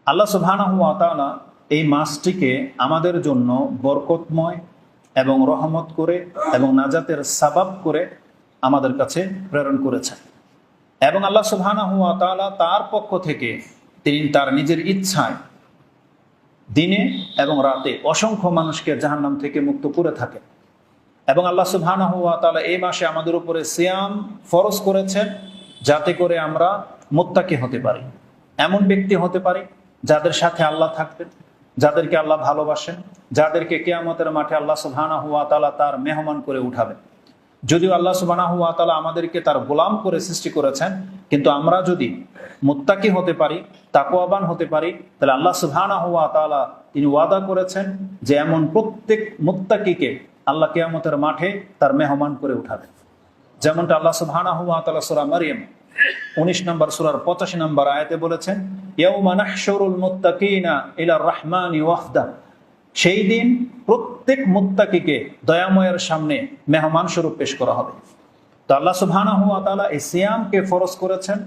আল্লাহ সুবহানাহু ওয়া তাআলা এই মাসটিকে আমাদের জন্য বরকতময় এবং রহমত করে এবং নাজাতের সাবাব করে আমাদের কাছে প্রেরণ করেছেন। এবং আল্লাহ সুবহানাহু ওয়া তাআলা তার পক্ষ থেকে তিনি তার নিজের ইচ্ছায় দিনে এবং রাতে অসংখ্য মানুষকে জাহান্নাম থেকে মুক্ত করে থাকেন। এবং আল্লাহ সুবহানাহু ওয়া তাআলা এই মাসে আমাদের উপরে সিয়াম ফরজ করেছেন যাতে করে আমরা মুত্তাকি হতে পারি, এমন ব্যক্তি হতে পারি যাদের সাথে আল্লাহ থাকবেন, যাদেরকে আল্লাহ ভালোবাসেন, যাদেরকে কিয়ামতের মাঠে আল্লাহ সুবহানাহু ওয়া তাআলা তার মেহমান করে উঠাবেন। যদিও আল্লাহ সুবহানাহু ওয়া তাআলা আমাদেরকে তার গোলাম করে সৃষ্টি করেছেন, কিন্তু আমরা যদি মুত্তাকি হতে পারি, তাকওয়াবান হতে পারি, তাহলে আল্লাহ সুবহানাহু ওয়া তাআলা তিনি ওয়াদা করেছেন যে এমন প্রত্যেক মুত্তাকিকে আল্লাহ কিয়ামতের মাঠে তার মেহমান করে উঠাবেন। যেমনটা আল্লাহ সুবহানাহু ওয়া তাআলা সূরা মারইয়াম 19 নম্বর সূরার 85 নম্বর আয়াতে বলেছেন, ইয়াউমা নাহশুরুল মুত্তাকিনা ইলার রাহমানি ওয়াফদা। সেই দিন প্রত্যেক মুত্তাকিকে দয়াময়ের সামনে মেহমান স্বরূপ পেশ করা হবে। তো আল্লাহ সুবহানাহু ওয়া তাআলা এই সিয়ামকে ফরজ করেছেন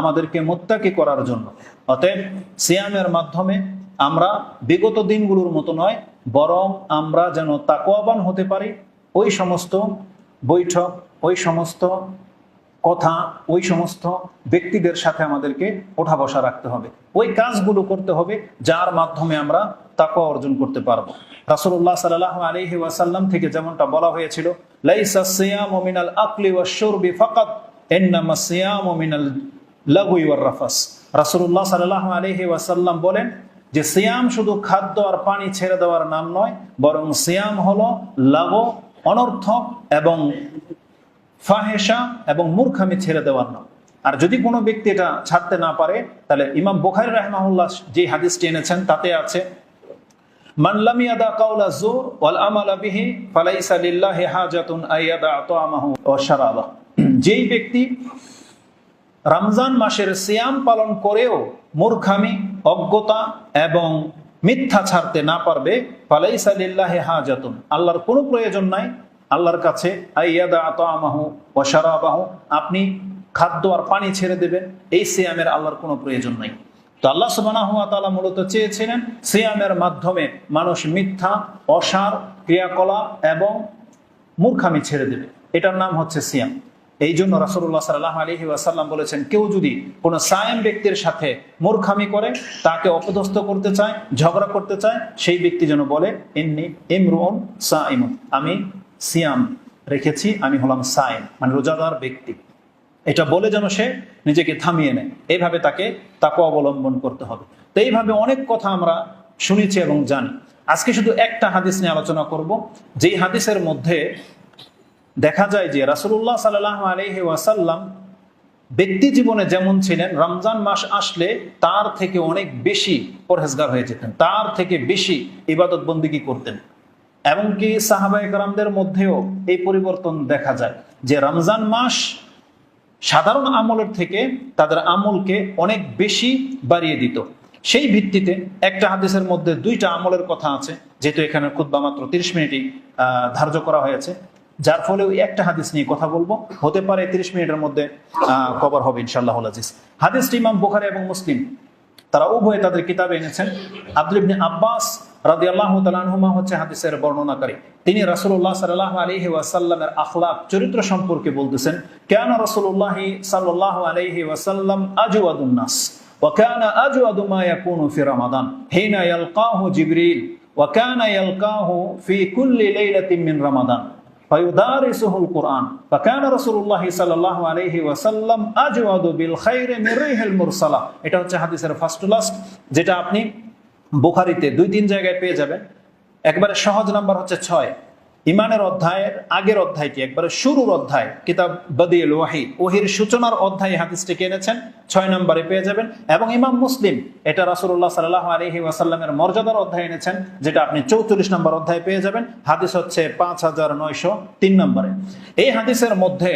আমাদেরকে মুত্তাকি করার জন্য। অতএব সিয়ামের মাধ্যমে আমরা বিগত দিনগুলোর মতো নয়, বরং আমরা যেন তাকওয়াবান হতে পারি। ওই সমস্ত বৈঠক, ওই সমস্ত কথা, ওই সমস্ত ব্যক্তিদের সাথে আমাদেরকে ওঠা বসা রাখতে হবে, ওই কাজগুলো করতে হবে যার মাধ্যমে আমরা তাকওয়া অর্জন করতে পারবো। রাসূলুল্লাহ সাল্লাল্লাহু আলাইহি ওয়াসাল্লাম থেকে যেমনটা বলা হয়েছিল, লাইসা সিয়ামু মিনাল আকলি ওয়াশ শুরবি ফাকাত ইন্নামা সিয়ামু মিনাল লাগwi ওয়ার রাফাস। রাসূলুল্লাহ সাল্লাল্লাহু আলাইহি ওয়াসাল্লাম বলেন যে সিয়াম শুধু খাদ্য আর পানি ছেড়ে দেওয়ার নাম নয়, বরং সিয়াম হলো লাগো, অনর্থক এবং ফাহেসা এবং মূর্খামি ছেড়ে দেওয়ার নাম। আর যদি কোনো ব্যক্তি এটা ছাড়তে না পারে, তাহলে ইমাম বুখারী রাহিমাহুল্লাহ যে হাদিসটি এনেছেন তাতে আছে, মান লাম ইয়াদা কাওলা যুর ওয়াল আমালা বিহি ফালাইসা লিল্লাহি হাজাতুন আইয়াদা তা'আমাহু ওয়া শারাবাহু। যেই ব্যক্তি রমজান মাসের সিয়াম পালন করেও মূর্খামি, অজ্ঞতা এবং মিথ্যা ছাড়তে না পারবে, ফালাইসা লিল্লাহি হাজাতুন, আল্লাহর কোনো প্রয়োজন নাই আল্লাহর কাছে, আইয়াদা তা'আমাহু ওয়া শারাবাহু, আপনি খাদ্য আর পানি ছেড়ে দেবেন, এই সিয়ামের আল্লাহর কোনো প্রয়োজন নাই। তো আল্লাহ সুবহানাহু ওয়া তাআলা মূলত চেয়েছিলেন সিয়ামের মাধ্যমে মানুষ মিথ্যা, অসার ক্রিয়াকলাপ এবং মূর্খামি ছেড়ে দেবে, এটার নাম হচ্ছে সিয়াম। এই জন্য রাসূলুল্লাহ সাল্লাল্লাহু আলাইহি ওয়াসাল্লাম বলেছেন, কেউ যদি কোনো সায়েম ব্যক্তির সাথে মূর্খামি করে, তাকে অপদস্থ করতে চায়, ঝগড়া করতে চায়, সেই ব্যক্তি যেন বলে ইন্নী ইমরুউন সাইমুন, আমি সিয়াম রেখেছি, আমি হলাম সায়েম, মানে রোজাদার ব্যক্তি। এটা বলে যেন সে নিজেকে থামিয়ে নেয়। এইভাবে তাকে তাকওয়া অবলম্বন করতে হবে। তো এইভাবে অনেক কথা আমরা শুনেছি এবং জানি। আজকে শুধু একটা হাদিস নিয়ে আলোচনা করব, যেই হাদিসের মধ্যে দেখা যায় যে রাসূলুল্লাহ সাল্লাল্লাহু আলাইহি ওয়াসাল্লাম ব্যক্তি জীবনে যেমন ছিলেন, রমজান মাস আসলে তার থেকে অনেক বেশি পরহেজগার হয়ে যেতেন, তার থেকে বেশি ইবাদত বন্দেগী করতেন। এমনকি সাহাবায়ে কেরামদের মধ্যেও এই পরিবর্তন দেখা যায় যে রমজান মাস সাধারণ আমলের থেকে তাদের আমলকে অনেক বেশি বাড়িয়ে দিত। সেই ভিত্তিতে একটা হাদিসের মধ্যে দুইটা আমলের কথা আছে, যেহেতু এখানে খুতবা মাত্র 30 মিনিটই ধার্য করা হয়েছে, যার ফলে ওই একটা হাদিস নিয়ে কথা বলবো। হতে পারে 30 মিনিটের মধ্যে কভার হবে ইনশাআল্লাহুল আজিজ। হাদিসটি ইমাম বুখারী এবং মুসলিম তারা উভয়ে তাদের কিতাবে এনেছেন। আব্দুল ইবনে আব্বাস রাদিয়াল্লাহু তাআলা আনহুমা হচ্ছে হাদিসের বর্ণনাকারী। তিনি রাসূলুল্লাহ সাল্লাল্লাহু আলাইহি ওয়াসাল্লামের আখলাক, চরিত্র সম্পর্কে বলতেছেন, কানা রাসূলুল্লাহ সাল্লাল্লাহু আলাইহি ওয়াসাল্লাম আজওয়াদুন নাস ওয়া কানা আজওয়াদু মা ইয়াকুনু ফি রমাদান হিনা ইয়ালকাহু জিবরিল ওয়া কানা ইয়ালকাহু ফি কুল্লি লাইলাতিন মিন রমাদান ফায়ুদারিসুহুল কুরআন ওয়া কানা রাসূলুল্লাহ সাল্লাল্লাহু আলাইহি ওয়াসাল্লাম আজওয়াদু বিল খায়রি মিন রিহিল মুরসালা। এটা হচ্ছে হাদিসের ফার্স্ট টু লাস্ট, যেটা আপনি বুখারীতে 2-3 জায়গায় পেয়ে যাবেন। একবারে সহজ নাম্বার হচ্ছে 6, ইমানের অধ্যায়ের আগের অধ্যায়টি, একবারে শুরুর অধ্যায়, কিতাব বাদিউল ওয়াহি, ওহির সূচনার অধ্যায়ে হাদিসটিকে এনেছেন, 6 নম্বরে পেয়ে যাবেন। এবং ইমাম মুসলিম এটা রাসূলুল্লাহ সাল্লাল্লাহু আলাইহি ওয়াসাল্লামের মর্যাদার অধ্যায় এনেছেন, যেটা আপনি 44 নম্বর অধ্যায়ে পেয়ে যাবেন। হাদিস হচ্ছে 5903 নম্বরে। এই হাদিসের মধ্যে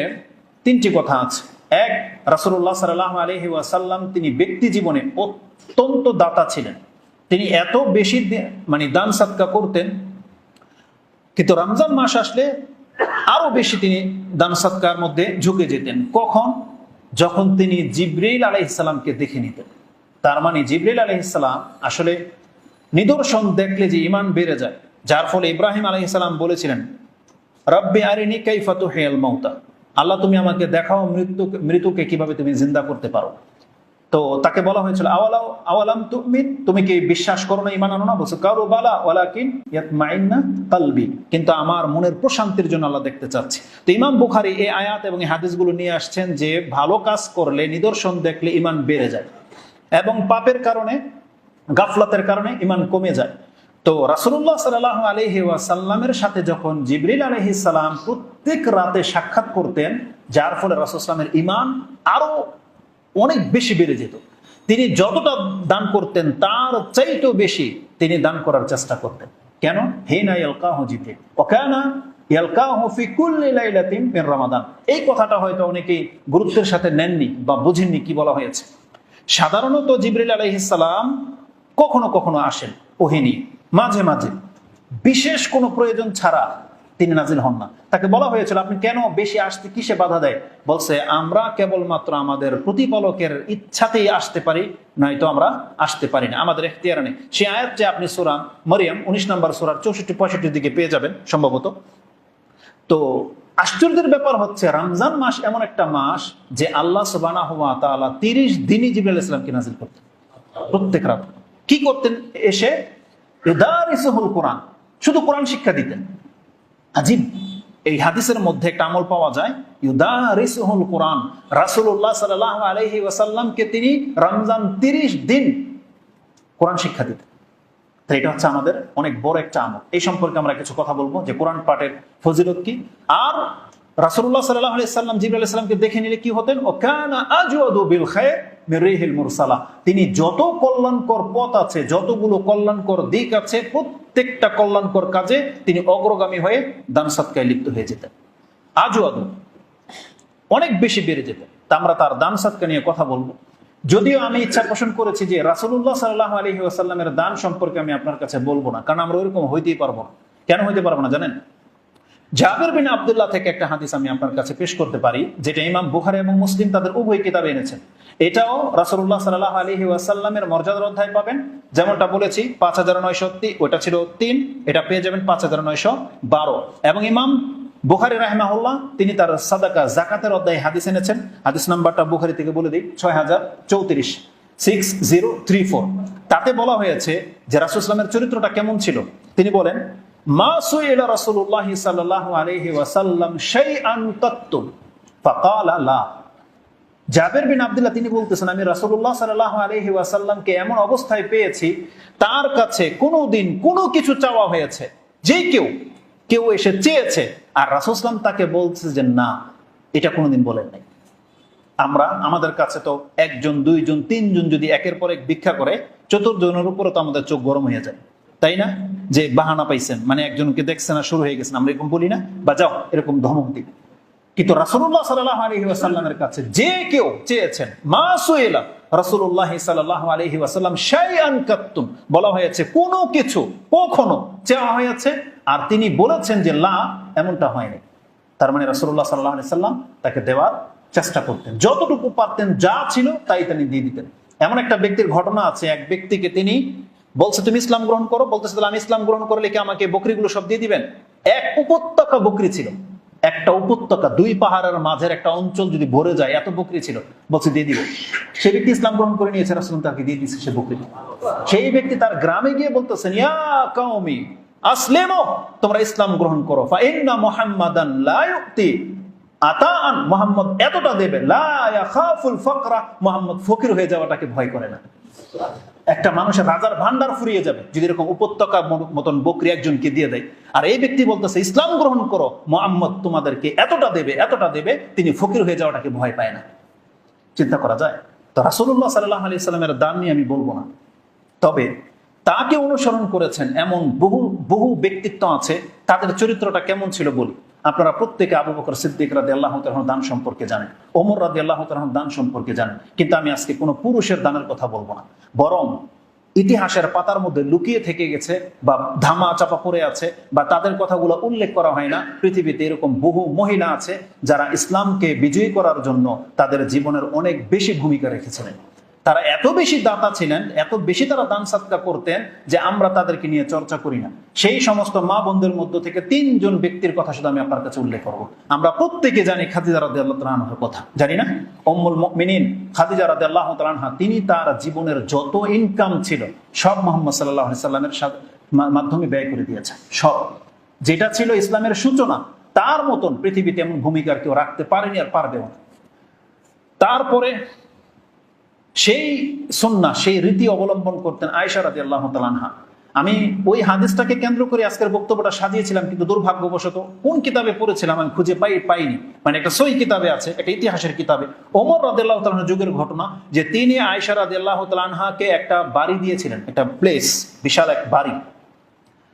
3টি কথা আছে। এক, রাসূলুল্লাহ সাল্লাল্লাহু আলাইহি ওয়াসাল্লাম তিনি ব্যক্তি জীবনে অত্যন্ত দাতা ছিলেন। তিনি এত বেশি দান সাদকা করতেন, কিন্তু রমজান মাস আসলে আরো বেশি তিনি দান সাদকার মধ্যে ঝুঁকে যেতেন। কখন? যখন তিনি জিবরিল আলাইহিস সালামকে দেখে নিতেন। তার মানে জিবরিল আলাইহিস সালাম আসলে নিদর্শন দেখলে যে ঈমান বেড়ে যায়, যার ফলে ইব্রাহিম আলাইহিস সালাম বলেছিলেন, রব্বি আরিনি কাইফা তুহিয়াল মাউতা, আল্লাহ তুমি আমাকে দেখাও মৃত্যুকে কিভাবে তুমি জিন্দা করতে পারো। তো তাকে বলা হয়েছিল আওয়ালাম তুমিন, তুমি কি বিশ্বাস করো না, ঈমান আনো না? বলছে কালু বালা ওয়ালাকিন ইয়াতমাইন্না কলবি, কিন্তু আমার মনের প্রশান্তির জন্য আল্লাহ দেখতে চাচ্ছি। তো ইমাম বুখারী এই আয়াত এবং এই হাদিসগুলো নিয়ে আসছেন যে ভালো কাজ করলে, নিদর্শন দেখলে ঈমান বেড়ে যায় এবং পাপের কারণে, গাফলাতের কারণে ঈমান কমে যায়। তো রাসূলুল্লাহ সাল্লাল্লাহু আলাইহি ওয়াসাল্লামের সাথে যখন জিবরিল আলাইহিস সালাম প্রত্যেক রাতে সাক্ষাৎ করতেন, যার ফলে রাসূল সাল্লামের ঈমান আরো অনেক বেশি বেড়ে যেত। তিনি যতটা দান করতেন তার চাইতেও বেশি তিনি দান করার চেষ্টা করতেন। কেন? হিনা ইয়ালকাহু জিবরিল ওয়া কানা ইয়ালকাহু ফি কুল্লি লাইলাতিন মিন রমাদান। এই কথাটা হয়তো অনেকেই গুরুত্বের সাথে নেননি বা বুঝেননি কি বলা হয়েছে। সাধারণত জিবরিল আলাইহিস সালাম কখনো কখনো আসেন ওহী নিয়ে, মাঝে মাঝে বিশেষ কোনো প্রয়োজন ছাড়া তিনি নাজিল হন না। তাকে বলা হয়েছিল আপনি কেন বেশি আসতে কিসে বাধা দেয়? বলছে আমরা কেবলমাত্র আমাদের প্রতিপালকের ইচ্ছাতেই আসতে পারি, নয়তো আমরা আসতে পারি না, আমাদের এখতিয়ার নেই। সে আয়াত যে আপনি সূরা মরিয়ম 19 নম্বর সূরার 64-65 দিকে পেয়ে যাবেন সম্ভবত। তো আশ্চর্যের ব্যাপার হচ্ছে রমজান মাস এমন একটা মাস যে আল্লাহ সুবহানাহু ওয়া তাআলা 30 দিনই জিবরিল আলাইহিস সালামকে নাজিল করতেন প্রত্যেক রাত। কি করতেন? এসে ইউদারিসুল কোরআন, শুধু কোরআন শিক্ষা দিতেন। আজীব, এই হাদিসের মধ্যে একটা আমল পাওয়া যায়, ইউদারিসুল কোরআন। রাসূলুল্লাহ সাল্লাল্লাহু আলাইহি ওয়াসাল্লামকে তিনি রমজান 30 দিন কোরআন শিক্ষা দিতেন। তো এটা হচ্ছে আমাদের অনেক বড় একটা আমল। এই সম্পর্কে আমরা কিছু কথা বলবো যে কোরআন পাঠের ফজিলত কি। আর রাসূলুল্লাহ সাল্লাল্লাহু আলাইহি ওয়াসাল্লাম জিবরিল আলাইহিস সালামকে দেখে নিলে কি হতেন? ও কানা আজওয়াদু বিল খায়র মির রিহিল মুরসালা। তিনি যত কল্যাণকর পথ আছে, যতগুলো কল্যাণকর দিক আছে, প্রত্যেকটা কল্যাণকর কাজে তিনি অগ্রগামী হয়ে দান সদকায় লিপ্ত হয়ে যেতেন। আজওয়াদু, অনেক বেশি বেড়ে যেতেন। তা আমরা তার দান সদকা নিয়ে কথা বলবো। যদিও আমি ইচ্ছা পোষণ করেছি যে রাসূলুল্লাহ সাল্লাল্লাহু আলাইহি ওয়াসাল্লামের দান সম্পর্কে আমি আপনার কাছে বলবো না, কারণ আমরা ওইরকম হইতেই পারবো না। কেন হইতে পারবো না জানেন? জাবের বিন আব্দুল্লাহ থেকে একটা হাদিস আমি আপনার কাছে পেশ করতে পারি, যেটা ইমাম বুখারী এবং মুসলিম তাদের উভয় কিতাবে এনেছেন। এটাও রাসূলুল্লাহ সাল্লাল্লাহু আলাইহি ওয়াসাল্লামের মর্যাদার অধ্যায় পাবেন। যেমনটা বলেছি 5903, ওটা ছিল 3, এটা পেয়ে যাবেন 5912। এবং ইমাম বুখারী রাহিমাহুল্লাহ তিনি তার সাদাকা যাকাতের অধ্যায়ে হাদিস এনেছেন। হাদিস নাম্বারটা বুখারী থেকে বলে দিই, 6034, 6034। তাতে বলা হয়েছে যে রাসূল সাল্লাল্লাহু চরিত্রটা কেমন ছিল। তিনি বলেন, মা সুইলা রাসূলুল্লাহ সাল্লাল্লাহু আলাইহি ওয়াসাল্লাম শাইআন তাত্তু ফাকালা লা। জাবের বিন আব্দুল্লাহ তিনি বলতেছেন, আমি রাসূলুল্লাহ সাল্লাল্লাহু আলাইহি ওয়াসাল্লামকে এমন অবস্থায় পেয়েছি তার কাছে কোনোদিন কোনো কিছু চাওয়া হয়েছে, যে কেউ এসে চেয়েছে আর রাসূল সাল্লাল্লাহু তাকে বলছে যে না, এটা কোনোদিন বলেন নাই। আমাদের কাছে তো 1 জন 2 জন 3 জন যদি একের পর এক ভিক্ষা করে, চতুর্জনের উপরে তো আমাদের চোখ গরম হয়ে যায়, তাই না? যে বাহানা পাইছেন, মানে একজনকে দেখছেন না, শুরু হয়ে গেছেন, আমরা এরকম বলি না, বা যাও এরকম ধমক দিই। কিন্তু রাসূলুল্লাহ সাল্লাল্লাহু আলাইহি ওয়াসাল্লামের কাছে যে কেউ চেয়েছেন, মা সুইলা রাসূলুল্লাহ সাল্লাল্লাহু আলাইহি ওয়াসাল্লাম শাইআন কাত্তুম, বলা হয়েছে কোনো কিছু কখনো চাওয়া হয়েছে আর তিনি বলেছেন যে লা, এমনটা হয়নি। তার মানে রাসূলুল্লাহ সাল্লাল্লাহু আলাইহি ওয়াসাল্লাম তাকে দেওয়ার চেষ্টা করতেন, যতটুকু পারতেন, যা ছিল তাই তিনি দিয়ে দিতেন। এমন একটা ব্যক্তির ঘটনা আছে, এক ব্যক্তিকে তিনি বলছে তুমি ইসলাম গ্রহণ করো, বলতেছে আমি ইসলাম গ্রহণ করলে কি আমাকে বকরিগুলো সব দিয়ে দিবেন? এক উপত্যকা বকরি ছিল, একটা উপত্যকা, 2 পাহাড়ের মাঝের একটা অঞ্চল যদি ভরে যায়, এত বকরি ছিল। বলছে দিয়ে দিব। সে ব্যক্তি ইসলাম গ্রহণ করে নিয়েছে, রাসূল তাকে দিয়ে দিয়েছে সে বকরি। সেই ব্যক্তি তার গ্রামে গিয়ে বলতেছেন, ইয়া কাওমি আসলিমু, তোমরা ইসলাম গ্রহণ করো, ফা ইন্না মুহাম্মাদান লা ইউতি আতাআন, মুহাম্মদ এতটা দেবে, লা ইয়াখাফুল ফাকরা, মুহাম্মদ ফকির হয়ে যাওয়াটাকে ভয় করে না। একটা মানুষের রাজার ভান্ডার ফুরিয়ে যাবে যদি এরকম উপত্যকা মতন বকরি একজনকে দিয়ে দেয়। আর এই ব্যক্তি বলতেছে ইসলাম গ্রহণ করো, মুহাম্মদ তোমাদেরকে এতটা দেবে, তিনি ফকির হয়ে যাওয়াটাকে ভয় পায় না। চিন্তা করা যায়? তো রাসূলুল্লাহ সাল্লাল্লাহু আলাইহি সাল্লামের দান নিয়ে আমি বলবো না, তবে তাকে অনুসরণ করেছেন এমন বহু ব্যক্তিত্ব আছে, তাদের চরিত্রটা কেমন ছিল বলি। আপনারা প্রত্যেকে আবু বকর সিদ্দিক রাদিয়াল্লাহু তাআলা দান সম্পর্কে জানেন, ওমর রাদিয়াল্লাহু তাআলা দান সম্পর্কে জানেন, কিন্তু আমি আজকে কোনো পুরুষের দানের কথা বলবো না, বরং ইতিহাসের পাতার মধ্যে লুকিয়ে থেকে গেছে বা ধামা চাপা পড়ে আছে বা তাদের কথাগুলো উল্লেখ করা হয় না। পৃথিবীতে এরকম বহু মহিলা আছে যারা ইসলামকে বিজয়ী করার জন্য তাদের জীবনের অনেক বেশি ভূমিকা রেখেছিলেন। তারা এত বেশি দাতা ছিলেন, এত বেশি তারা দান সাদকা করতেন যে আমরা তাদেরকে নিয়ে চর্চা করি না। সেই সমস্ত মা বোনদের মধ্য থেকে 3 জন ব্যক্তির কথা শুধু আমি আপনার কাছে উল্লেখ করব। আমরা প্রত্যেকে জানি খাদিজা রাদিয়াল্লাহু তাআলা আনহার কথা, জানি না? উম্মুল মুমিনিন খাদিজা রাদিয়াল্লাহু তাআলা আনহা, তিনি তার জীবনের যত ইনকাম ছিল সব মুহাম্মদ সাল্লাল্লাহু আলাইহি সাল্লামের মাধ্যমে ব্যয় করে দিয়েছেন। সব, যেটা ছিল ইসলামের সূচনা, তার মতন পৃথিবীতে এমন ভূমিকা কেউ রাখতে পারেনি আর পারবেও না। তারপরে সেই সুন্নাহ, সেই রীতি অবলম্বন করতেন আয়েশা রাদিয়াল্লাহু তাআলা আনহা। আমি ওই হাদিসটাকে কেন্দ্র করে আজকের বক্তব্যটা সাজিয়েছিলাম, কিন্তু দুর্ভাগ্যবশত কোন কিতাবে পড়েছিলাম আমি খুঁজে পাইনি। মানে একটা সহি কিতাবে আছে, একটা ইতিহাসের কিতাবে, ওমর রাদিয়াল্লাহু তাআলা আনহুর যুগের ঘটনা, যে তিনি আয়েশা রাদিয়াল্লাহু তাআলা আনহাকে একটা বাড়ি দিয়েছিলেন, একটা প্লেস, বিশাল এক বাড়ি।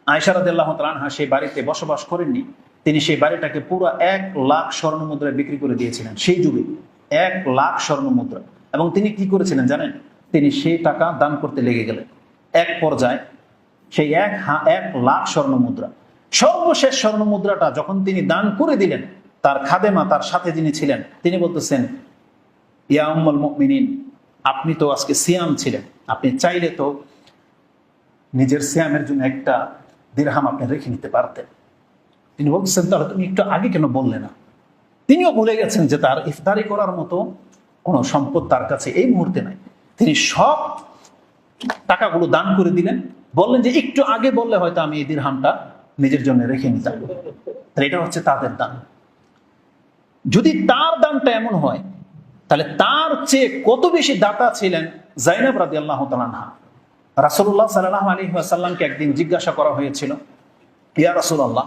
আয়েশা রাদিয়াল্লাহু তাআলা আনহা সেই বাড়িতে বসবাস করেননি, তিনি সেই বাড়িটাকে পুরো 1 লাখ স্বর্ণ মুদ্রায় বিক্রি করে দিয়েছিলেন সেই যুগে, 1 লাখ স্বর্ণ মুদ্রা। এবং তিনি কি করেছিলেন জানেন? তিনি সেই টাকা দান করতে লেগে গেলেন। এক পর্যায়ে সেই 1 লাখ স্বর্ণ মুদ্রা, সর্বশেষ স্বর্ণ মুদ্রাটা যখন তিনি দান করে দিলেন, তার খাদেমা, তার সাথে যিনি ছিলেন, তিনি বলতেছেন, ইয়া উম্মুল মুমিনিন, আপনি তো আজকে সিয়াম ছিলেন, আপনি চাইলে তো নিজের সিয়ামের জন্য একটা দিরহাম আপনি রেখে নিতে পারতেন। তিনি বলতেছেন, তাহলে তুমি একটু আগে কেন বললে না? তিনিও ভুলে গেছেন যে তার ইফতারি করার মতো কোনো সম্পদ তার কাছে এই মুহূর্তে নাই। তিনি সব টাকাগুলো দান করে দিলেন, বললেন যে একটু আগে বললে হয়তো আমি এই দিরহামটা নিজের জন্য রেখে নিতাম। তাহলে এটা হচ্ছে তাদের দান। যদি তার দানটা এমন হয়, তাহলে তার চেয়ে কত বেশি দাতা ছিলেন যায়েনব রাদিয়াল্লাহু তাআলা আনহা। রাসূলুল্লাহ সাল্লাল্লাহু আলাইহি ওয়াসাল্লামকে একদিন জিজ্ঞাসা করা হয়েছিল, ইয়া রাসূলুল্লাহ,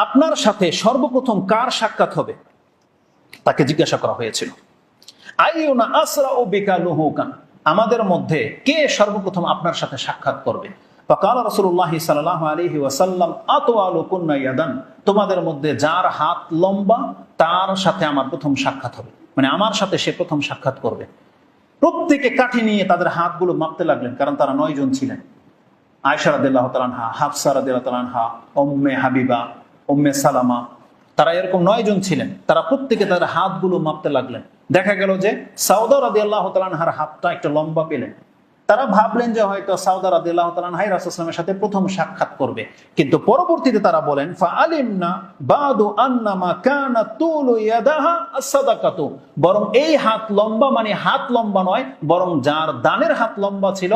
আপনার সাথে সর্বপ্রথম কার সাক্ষাৎ হবে? তাকে জিজ্ঞাসা করা হয়েছিল, আইয়ুনা আসরাউ বিকা লুহুকান, আমাদের মধ্যে কে সর্বপ্রথম আপনার সাথে সাক্ষাৎ করবে? ফাকাল রাসূলুল্লাহ সাল্লাল্লাহু আলাইহি ওয়াসাল্লাম, আতওয়ালু কুন্না ইয়াদান, তোমাদের মধ্যে যার হাত লম্বা তার সাথে আমার প্রথম সাক্ষাৎ হবে, মানে আমার সাথে সে প্রথম সাক্ষাৎ করবে। প্রত্যেকে কাঠি নিয়ে তাদের হাতগুলো মাপতে লাগলেন, কারণ তারা 9 জন ছিলেন। আয়েশা রাদিয়াল্লাহু তাআলা আনহা, হাফসা রাদিয়াল্লাহু তাআলা আনহা, উম্মে হাবিবা, উম্মে সালামা, তারা এরকম 9 জন ছিলেন। তারা প্রত্যেকে তাদের হাতগুলো মাপতে লাগলেন। দেখা গেল যে সাউদা রাদিয়াল্লাহু তাআলা আনহার হাতটা একটু লম্বা পেলেন। তারা ভাবলেন যে হয়তো সাউদা রাদিয়াল্লাহু তাআলা আনহা রাসূল সাল্লাল্লাহু আলাইহি ওয়াসাল্লামের সাথে প্রথম সাক্ষাৎ করবে, কিন্তু পরবর্তীতে তারা বলেন, ফাআলিমনা বাদু আন্নামা কানা তুলু ইয়াদাহা as-সাদাকাতু, বরং এই হাত লম্বা মানে হাত লম্বা নয়, বরং যার দানের হাত লম্বা ছিল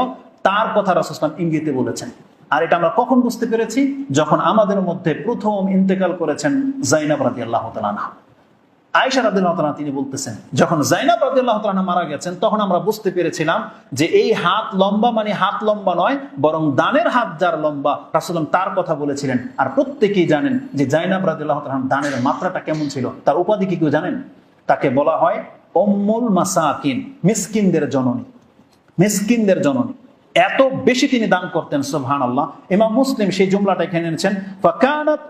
তার কথা রাসূল সাল্লাল্লাহু আলাইহি ওয়াসাল্লাম ইঙ্গিতে বলেছেন। আর এটা আমরা কখন বুঝতে পেরেছি? যখন আমাদের মধ্যে প্রথম ইন্তেকাল করেছেন যায়েনব রাদিয়াল্লাহু তাআলা আনহা। আয়েশা রাদিয়াল্লাহু তাআলা তিনি বলতেছেন, যখন যায়েনব রাদিয়াল্লাহু তাআলা মারা গেছেন, তখন আমরা বুঝতে পেরেছিলাম যে এই হাত লম্বা মানে হাত লম্বা নয়, বরং দানের হাত যার লম্বা, রাসূল তার কথা বলেছিলেন। আর প্রত্যেকেই জানেন যে যায়েনব রাদিয়াল্লাহু তাআলা দানের মাত্রাটা কেমন ছিল। তার উপাধি কি কেউ জানেন? তাকে বলা হয় উম্মুল মাসাকিন, মিসকিনদের জননী, মিসকিনদের জননী। এত বেশি তিনি দান করতেন, সুবহানাল্লাহ। ইমাম মুসলিম সেই জুমলাটা এখানে এনেছেন, ফাকানাত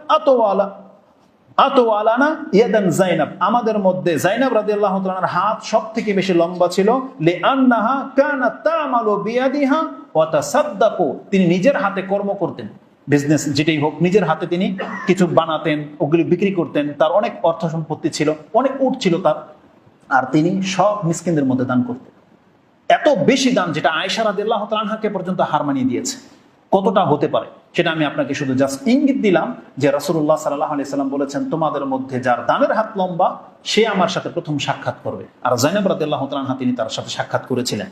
আতওয়ালানা ইয়াদান যায়েনব, আমাদের মধ্যে যায়েনব রাদিয়াল্লাহু তাআলার হাত সবথেকে বেশি লম্বা ছিল। লিআন্নাহা কানাত তা'মালু বিয়াদিহা ওয়া তাসাদ্দাকু, তিনি নিজের হাতে কর্ম করতেন, বিজনেস যেটাই হোক নিজের হাতে তিনি কিছু বানাতেন, ওগুলি বিক্রি করতেন। তার অনেক অর্থ সম্পত্তি ছিল, অনেক উট ছিল তার, আর তিনি সব মিসকিনদের মধ্যে দান করতেন। এত বেশি দান, যেটা আয়েশা রাদিয়াল্লাহু তাআলা আনহাকে পর্যন্ত হার মানিয়ে দিয়েছে। কতটা হতে পারে সেটা আমি আপনাকে শুধু জাস্ট ইঙ্গিত দিলাম, যে রাসূলুল্লাহ সাল্লাল্লাহু আলাইহি সাল্লাম বলেছেন, তোমাদের মধ্যে যার দানের হাত লম্বা সে আমার সাথে প্রথম সাক্ষাৎ করবে। আর যায়েনব রাদিয়াল্লাহু তাআলা আনহা তিনি তার সাথে সাক্ষাৎ করেছিলেন।